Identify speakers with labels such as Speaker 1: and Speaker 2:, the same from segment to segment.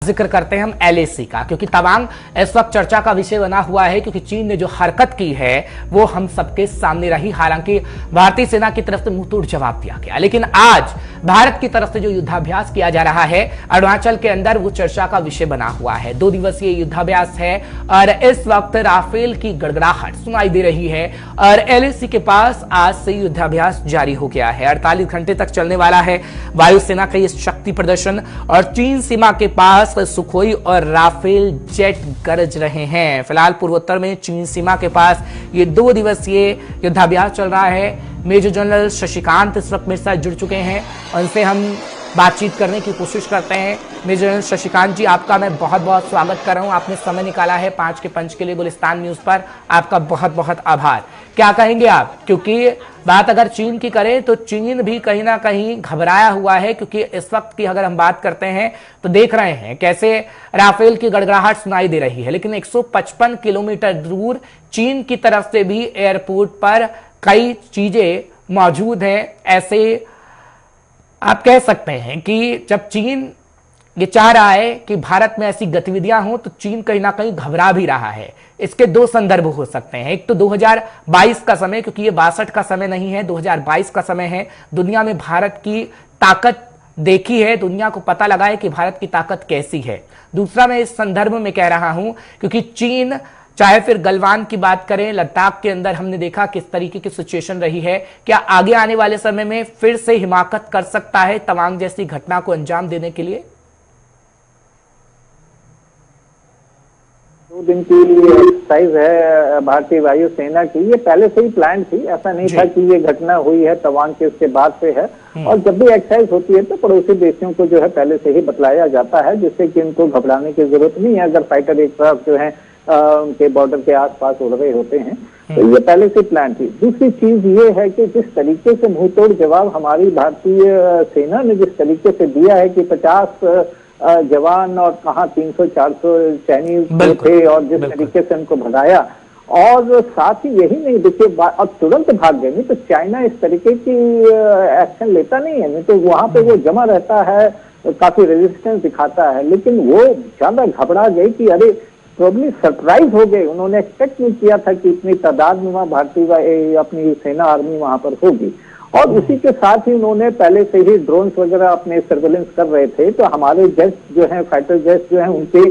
Speaker 1: जिक्र करते हैं हम LAC का, क्योंकि तवांग इस वक्त चर्चा का विषय बना हुआ है, क्योंकि चीन ने जो हरकत की है वो हम सबके सामने रही। हालांकि भारतीय सेना की तरफ से मुंहतोड़ जवाब दिया गया, लेकिन आज भारत की तरफ से जो युद्धाभ्यास किया जा रहा है अरुणाचल के अंदर, वो चर्चा का विषय बना हुआ है। 2 दिवसीय युद्धाभ्यास है और इस वक्त राफेल की गड़गड़ाहट सुनाई दे रही है और LAC के पास आज से युद्धाभ्यास जारी हो गया है। 48 घंटे तक चलने वाला है वायुसेना का यह शक्ति प्रदर्शन और चीन सीमा के पास सुखोई और राफेल जेट गरज रहे हैं। फिलहाल पूर्वोत्तर में चीन सीमा के पास ये 2 दिवसीय युद्धाभ्यास चल रहा है। मेजर जनरल शशिकांत इस वक्त मेरे साथ जुड़ चुके हैं, उनसे हम बातचीत करने की कोशिश करते हैं। मेजर जनरल शशिकांत जी, आपका मैं बहुत बहुत स्वागत कर रहा हूं। आपने समय निकाला है 5 के पंच के लिए गुलिस्तान न्यूज पर, आपका बहुत बहुत आभार। क्या कहेंगे आप, क्योंकि बात अगर चीन की करें तो चीन भी कहीं ना कहीं घबराया हुआ है, क्योंकि इस वक्त की अगर हम बात करते हैं तो देख रहे हैं कैसे राफेल की गड़गड़ाहट सुनाई दे रही है, लेकिन 155 किलोमीटर दूर चीन की तरफ से भी एयरपोर्ट पर कई चीजें मौजूद हैं। ऐसे आप कह सकते हैं कि जब चीन ये चाह रहा है कि भारत में ऐसी गतिविधियां हो तो चीन कहीं ना कहीं घबरा भी रहा है। इसके 2 संदर्भ हो सकते हैं। एक तो 2022 का समय, क्योंकि ये 62 का समय नहीं है, 2022 का समय है। दुनिया में भारत की ताकत देखी है, दुनिया को पता लगा है कि भारत की ताकत कैसी है। दूसरा, मैं इस संदर्भ में कह रहा हूं क्योंकि चीन, चाहे फिर गलवान की बात करें, लद्दाख के अंदर हमने देखा किस तरीके की सिचुएशन रही है, क्या आगे आने वाले समय में फिर से हिमाकत कर सकता है तवांग जैसी घटना को अंजाम देने के लिए?
Speaker 2: 2 दिन की एक्सरसाइज है भारतीय वायुसेना की, ये पहले से ही प्लान थी। ऐसा नहीं था कि ये घटना हुई है तवांग के उसके बाद से है। और जब भी एक्सरसाइज होती है तो पड़ोसी देशों को जो है पहले से ही बतलाया जाता है, जिससे कि इनको घबराने की जरूरत नहीं है। अगर फाइटर एयरक्राफ्ट जो है उनके बॉर्डर के आसपास उड़ रहे होते हैं तो ये पहले से प्लान थी। दूसरी चीज ये है कि जिस तरीके से मुंहतोड़ जवाब हमारी भारतीय सेना ने जिस तरीके से दिया है कि 50 जवान और कहाँ 300-400 चाइनीज थे और जिस तरीके से उनको भगाया, और साथ ही यही नहीं, देखिए अब तुरंत भाग गए, नहीं तो चाइना इस तरीके की एक्शन लेता नहीं है, नहीं तो वहां पे वो जमा रहता है, काफी रेजिस्टेंस दिखाता है। लेकिन वो ज्यादा घबरा गई कि अरे प्रोबेबली सरप्राइज हो गए, उन्होंने एक्सपेक्ट नहीं किया था कि इतनी तादाद में वहां भारतीय अपनी सेना आर्मी वहां पर होगी। और उसी के साथ ही उन्होंने पहले से ही ड्रोन्स वगैरह अपने सर्वेलेंस कर रहे थे, तो हमारे जेट्स जो हैं, फाइटर जेट्स जो हैं, उनके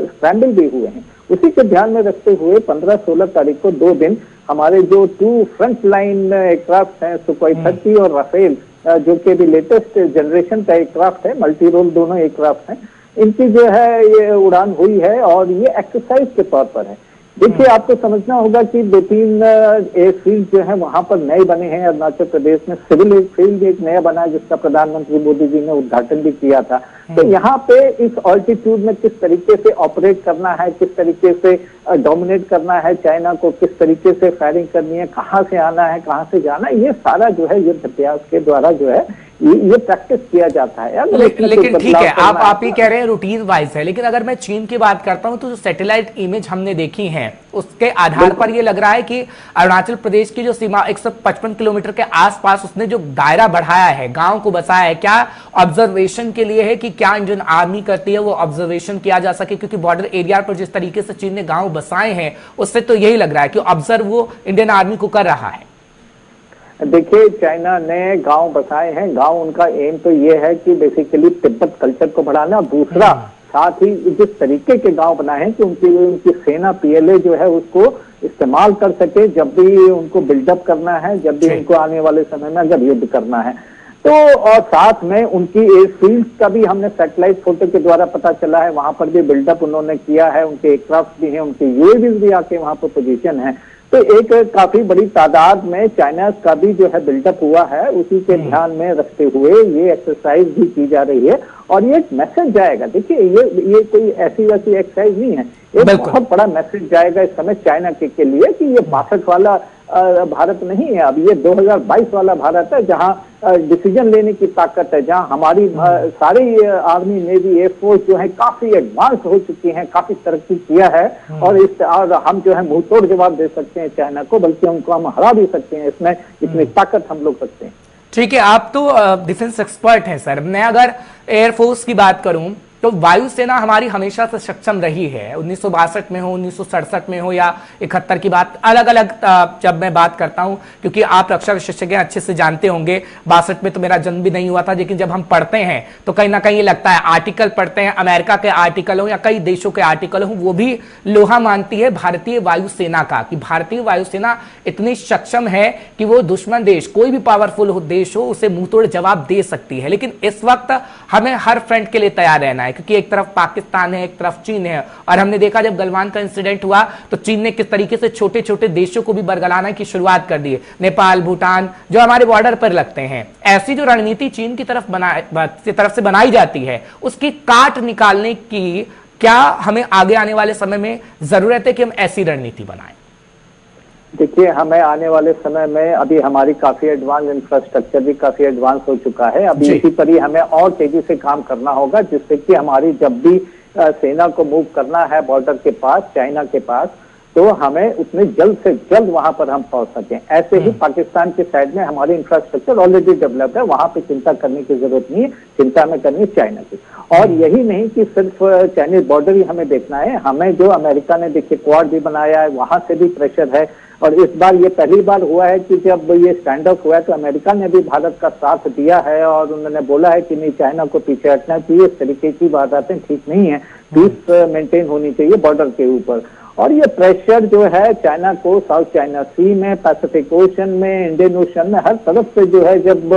Speaker 2: स्क्रैम्बल भी हुए हैं। उसी के ध्यान में रखते हुए 15-16 तारीख को 2 दिन हमारे जो 2 फ्रंट लाइन एयरक्राफ्ट हैं, सुखोई 30 और राफेल, जो कि भी लेटेस्ट जनरेशन का एयरक्राफ्ट है, मल्टी रोल दोनों एयरक्राफ्ट हैं, इनकी जो है ये उड़ान हुई है और ये एक्सरसाइज के तौर पर है। देखिए, आपको समझना होगा कि 2-3 एयरफील्ड जो है वहां पर नए बने हैं। अरुणाचल प्रदेश में सिविल एयरफील्ड एक नया बना है, जिसका प्रधानमंत्री मोदी जी ने उद्घाटन भी किया था। तो यहाँ पे इस ऑल्टीट्यूड में किस तरीके से ऑपरेट करना है, किस तरीके से डोमिनेट करना है चाइना को, किस तरीके से फायरिंग करनी है, कहाँ से आना है, कहाँ से जाना है, ये सारा जो है युद्ध अभ्यास के द्वारा जो है ये प्रैक्टिस किया जाता है।
Speaker 1: लेकिन ठीक है, आप ही कह रहे हैं रूटीन वाइज है, लेकिन अगर मैं चीन की बात करता हूं तो जो सैटेलाइट इमेज हमने देखी है उसके आधार पर ये लग रहा है कि अरुणाचल प्रदेश की जो सीमा 155 किलोमीटर के आसपास उसने जो दायरा बढ़ाया है, गांव को बसाया है, क्या ऑब्जर्वेशन के लिए है कि क्या इंडियन आर्मी करती है वो ऑब्जर्वेशन किया जा सके? क्योंकि बॉर्डर एरिया पर जिस तरीके से चीन ने गांव बसाए हैं उससे तो यही लग रहा है कि ऑब्जर्व वो इंडियन आर्मी को कर रहा है।
Speaker 2: देखिए, चाइना ने गांव बसाए हैं, गांव उनका एम तो ये है कि बेसिकली तिब्बत कल्चर को बढ़ाना। दूसरा, साथ ही जिस तरीके के गांव बनाए हैं कि उनकी सेना PLA जो है उसको इस्तेमाल कर सके जब भी उनको बिल्डअप करना है, जब भी उनको आने वाले समय में अगर युद्ध करना है तो। और साथ में उनकी एयरफील्ड का भी हमने सैटेलाइट फोटो के द्वारा पता चला है, वहां पर भी बिल्डअप उन्होंने किया है, उनके एयरक्राफ्ट भी हैं, उनके UAVs भी आके वहां पर पोजीशन है। तो एक काफी बड़ी तादाद में चाइना का भी जो है बिल्डअप हुआ है, उसी के ध्यान में रखते हुए ये एक्सरसाइज भी की जा रही है और ये एक मैसेज जाएगा। देखिए, ये कोई ऐसी वैसी एक्सरसाइज नहीं है, एक बहुत बड़ा मैसेज जाएगा इस समय चाइना के लिए कि ये 62 वाला भारत नहीं है, अब ये 2022 वाला भारत है, जहां डिसीजन लेने की ताकत है, जहां हमारी सारी आर्मी, नेवी, एयरफोर्स जो है काफी एडवांस हो चुकी हैं, काफी तरक्की किया है और हम जो है मुंहतोड़ जवाब दे सकते हैं चाइना को, बल्कि उनको हम हरा भी सकते हैं, इसमें इतनी ताकत हम लोग सकते हैं।
Speaker 1: ठीक है, आप तो डिफेंस एक्सपर्ट हैं सर। मैं अगर एयरफोर्स की बात करूं तो वायुसेना हमारी हमेशा से सक्षम रही है। 1962 में हो, 1967 में हो या 71 की बात, अलग अलग जब मैं बात करता हूं, क्योंकि आप रक्षा विशेषज्ञ अच्छे से जानते होंगे, 62 में तो मेरा जन्म भी नहीं हुआ था, लेकिन जब हम पढ़ते हैं तो कहीं ना कहीं लगता है, आर्टिकल पढ़ते हैं, अमेरिका के आर्टिकल हो या कई देशों के आर्टिकल हो, वो भी लोहा मानती है भारतीय वायुसेना का, कि भारतीय वायुसेना इतनी सक्षम है कि वो दुश्मन देश, कोई भी पावरफुल देश हो, उसे मुंहतोड़ जवाब दे सकती है। लेकिन इस वक्त हमें हर फ्रंट के लिए तैयार रहना है, क्योंकि एक तरफ पाकिस्तान है, एक तरफ चीन है, और हमने देखा जब गलवान का इंसिडेंट हुआ तो चीन ने किस तरीके से छोटे छोटे देशों को भी बरगलाने की शुरुआत कर दी है, नेपाल, भूटान, जो हमारे बॉर्डर पर लगते हैं। ऐसी जो रणनीति चीन की तरफ से बनाई जाती है, उसकी काट निकालने की क्या हमें आगे आने वाले समय में जरूरत है कि हम ऐसी रणनीति बनाएं?
Speaker 2: देखिए, हमें आने वाले समय में अभी हमारी काफी एडवांस इंफ्रास्ट्रक्चर भी काफी एडवांस हो चुका है। अभी इसी पर ही हमें और तेजी से काम करना होगा, जिससे कि हमारी जब भी सेना को मूव करना है बॉर्डर के पास, चाइना के पास, तो हमें उतने जल्द से जल्द वहां पर हम पहुंच सकें। ऐसे ही पाकिस्तान के साइड में हमारी इंफ्रास्ट्रक्चर ऑलरेडी डेवलप्ड है, वहां पे चिंता करने की जरूरत नहीं है, चिंता हमें करनी है चाइना की। और यही नहीं कि सिर्फ चाइनीज बॉर्डर ही हमें देखना है, हमें जो अमेरिका ने देखिए क्वाड भी बनाया है, वहां से भी प्रेशर है। और इस बार ये पहली बार हुआ है कि जब ये स्टैंड अप हुआ है तो अमेरिका ने भी भारत का साथ दिया है, और उन्होंने बोला है कि नहीं, चाइना को पीछे हटना चाहिए, इस तरीके की बातें ठीक नहीं है, पीस मेंटेन होनी चाहिए बॉर्डर के ऊपर। और ये प्रेशर जो है चाइना को साउथ चाइना सी में, पैसिफिक ओशन में, इंडियन ओशन में, हर तरफ से जो है, जब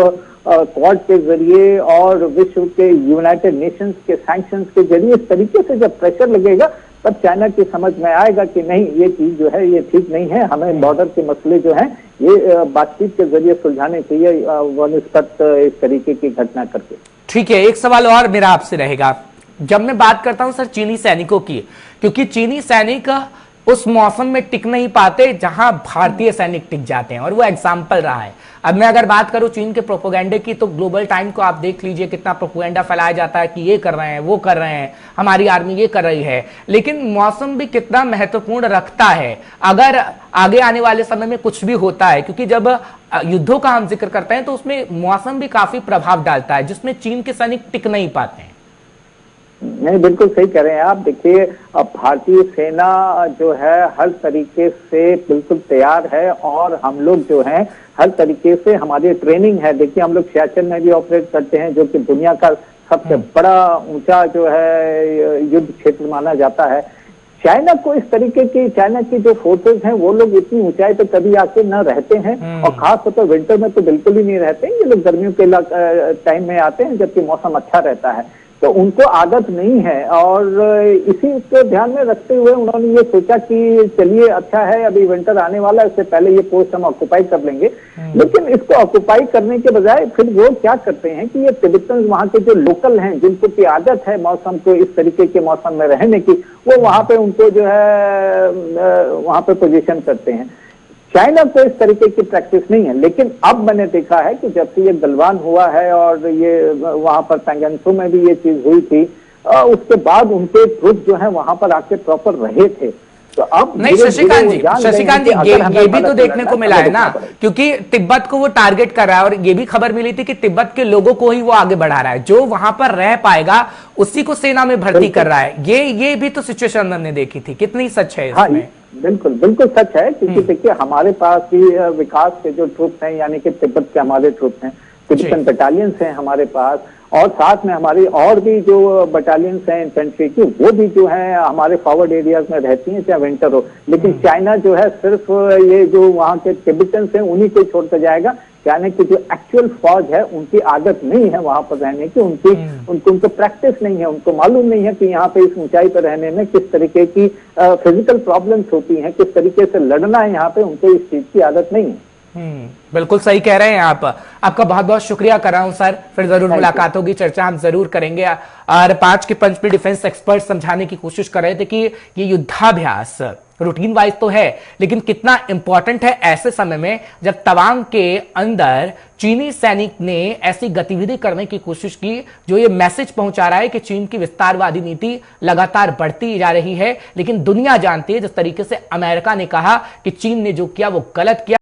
Speaker 2: क्वाड के जरिए और विश्व के यूनाइटेड नेशंस के सैंक्शंस के जरिए इस तरीके से जब प्रेशर लगेगा, तब चाइना की समझ में आएगा कि नहीं, ये चीज जो है ये ठीक नहीं है, हमें बॉर्डर के मसले जो हैं ये बातचीत के जरिए सुलझाने चाहिए, वनिस्पत इस तरीके की घटना करके।
Speaker 1: ठीक है, एक सवाल और मेरा आपसे रहेगा। जब मैं बात करता हूं सर चीनी सैनिकों की, क्योंकि चीनी सैनिक उस मौसम में टिक नहीं पाते जहां भारतीय सैनिक टिक जाते हैं, और वो एग्जाम्पल रहा है। अब मैं अगर बात करूं चीन के प्रोपोगेंडे की, तो ग्लोबल टाइम को आप देख लीजिए, कितना प्रोपोगेंडा फैलाया जाता है कि ये कर रहे हैं, वो कर रहे हैं, हमारी आर्मी ये कर रही है। लेकिन मौसम भी कितना महत्वपूर्ण रखता है अगर आगे आने वाले समय में कुछ भी होता है, क्योंकि जब युद्धों का हम जिक्र करते हैं तो उसमें मौसम भी काफी प्रभाव डालता है, जिसमें चीन के सैनिक टिक नहीं पाते हैं।
Speaker 2: नहीं, बिल्कुल सही कह रहे हैं आप। देखिए, अब भारतीय सेना जो है हर तरीके से बिल्कुल तैयार है, और हम लोग जो हैं हर तरीके से हमारी ट्रेनिंग है। देखिए, हम लोग सियाचिन में भी ऑपरेट करते हैं, जो कि दुनिया का सबसे बड़ा ऊंचा जो है युद्ध क्षेत्र माना जाता है। चाइना को इस तरीके की, चाइना की जो फोर्सेज हैं वो लोग इतनी ऊंचाई पे कभी आके न रहते हैं, और खासतौर पर विंटर में तो बिल्कुल ही नहीं रहते हैं। ये लोग गर्मियों के टाइम में आते हैं जबकि मौसम अच्छा रहता है, तो उनको आदत नहीं है। और इसी को ध्यान में रखते हुए उन्होंने ये सोचा कि चलिए अच्छा है, अभी विंटर आने वाला है, इससे पहले ये पोस्ट हम ऑक्युपाई कर लेंगे। लेकिन इसको ऑक्युपाई करने के बजाय फिर वो क्या करते हैं कि ये तिब्बतन वहाँ के जो लोकल हैं, जिनको की आदत है मौसम को इस तरीके के मौसम में रहने की, वो वहाँ पे उनको जो है वहाँ पे पोजीशन करते हैं। चाइना को इस तरीके की प्रैक्टिस नहीं है। लेकिन अब मैंने देखा है कि जब से ये गलवान हुआ है और ये वहां पर पैंगनसू में भी ये चीज हुई थी, उसके बाद उनके ट्रुप जो है वहां पर आके प्रॉपर रहे थे। तो अब
Speaker 1: नहीं शशिकांत जी, ये भी तो देखने को मिला है ना, क्योंकि तिब्बत को वो टारगेट कर रहा है, और ये भी खबर मिली थी कि तिब्बत के लोगों को ही वो आगे बढ़ा रहा है, जो वहां पर रह पाएगा उसी को सेना में भर्ती कर रहा है। ये भी तो सिचुएशन हमने देखी थी, कितनी सच है इसमें?
Speaker 2: बिल्कुल बिल्कुल सच है, क्योंकि देखिए हमारे पास भी विकास के जो ट्रुप्स हैं, यानी कि तिब्बत के हमारे ट्रुप्स हैं, तिब्बतन बटालियंस हैं हमारे पास, और साथ में हमारी और भी जो बटालियंस हैं इन्फेंट्री की, वो भी जो है हमारे फॉरवर्ड एरियाज में रहती हैं, चाहे विंटर हो। लेकिन चाइना जो है सिर्फ ये जो वहाँ के तिब्बतन्स हैं उन्हीं को छोड़ता जाएगा। यानी कि जो एक्चुअल फौज है उनकी आदत नहीं है वहां पर रहने की, उनको प्रैक्टिस नहीं है, उनको मालूम नहीं है कि यहाँ पे इस ऊंचाई पर रहने में किस तरीके की फिजिकल प्रॉब्लम्स होती हैं, किस तरीके से लड़ना है, यहाँ पे उनको इस चीज की आदत नहीं है।
Speaker 1: बिल्कुल सही कह रहे हैं आप। आपका बहुत बहुत शुक्रिया कर रहा हूं सर, फिर जरूर मुलाकात होगी, चर्चा हम जरूर करेंगे। और 5 के पंच पे डिफेंस एक्सपर्ट समझाने की कोशिश कर रहे थे कि ये युद्धाभ्यास रूटीन वाइज तो है, लेकिन कितना इंपॉर्टेंट है ऐसे समय में जब तवांग के अंदर चीनी सैनिक ने ऐसी गतिविधि करने की कोशिश की, जो ये मैसेज पहुंचा रहा है कि चीन की विस्तारवादी नीति लगातार बढ़ती जा रही है। लेकिन दुनिया जानती है, जिस तरीके से अमेरिका ने कहा कि चीन ने जो किया वो गलत किया।